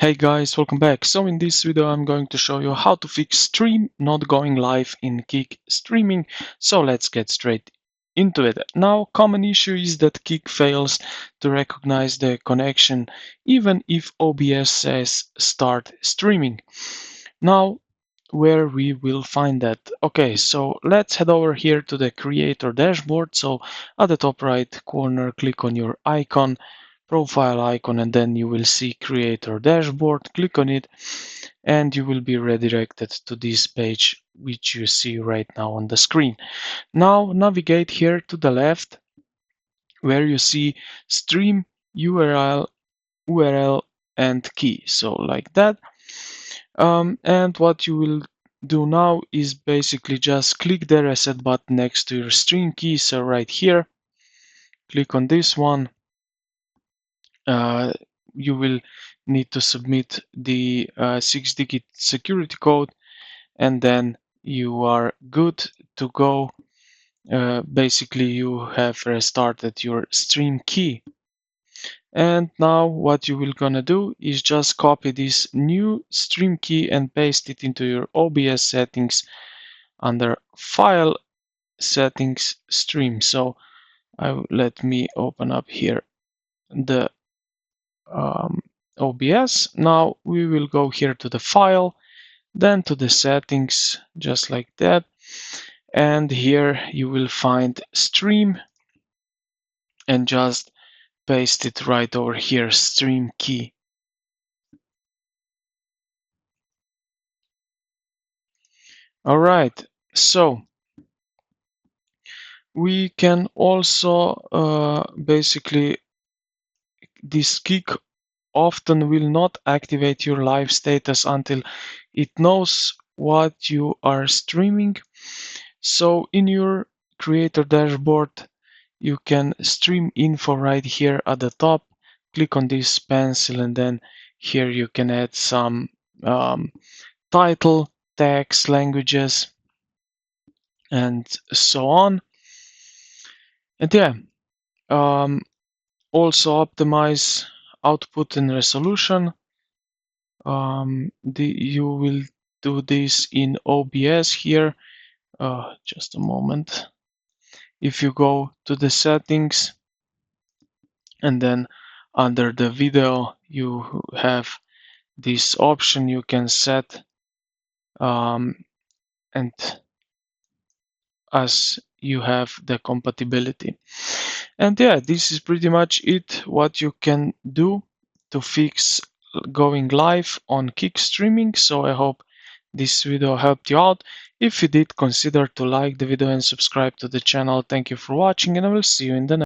Hey guys, welcome back. So in this video I'm going to show you how to fix stream not going live in Kik streaming. So let's get straight into it. Now, common issue is that Kik fails to recognize the connection even if OBS says start streaming. Now, where we will find that? Okay, so let's head over here to the creator dashboard. So at the top right corner, click on your icon, profile icon, and then you will see creator dashboard. Click on it and you will be redirected to this page which you see right now on the screen. Now navigate here to the left where you see stream URL and key. So like that. And what you will do now is basically just click the reset button next to your stream key. So right here, click on this one. You will need to submit the 6-digit security code, and then you are good to go. Basically, you have restarted your stream key. And now what you will gonna do is just copy this new stream key and paste it into your OBS settings under File, Settings, Stream. So let me open up here the OBS. Now we will go here to the File, then to the Settings, just like that. And here you will find Stream and just paste it right over here, Stream key. All right, so we can also basically, this Kik often will not activate your live status until it knows what you are streaming. So in your creator dashboard, you can stream info right here at the top. Click on this pencil and then here you can add some title, tags, languages, and so on. And yeah, also optimize output and resolution. You will do this in OBS here. Just a moment. If you go to the settings and then under the video, you have this option you can set, and as you have the compatibility. And yeah, this is pretty much it what you can do to fix going live on Kik streaming. So I hope this video helped you out. If you did, consider to like the video and subscribe to the channel. Thank you for watching, and I will see you in the next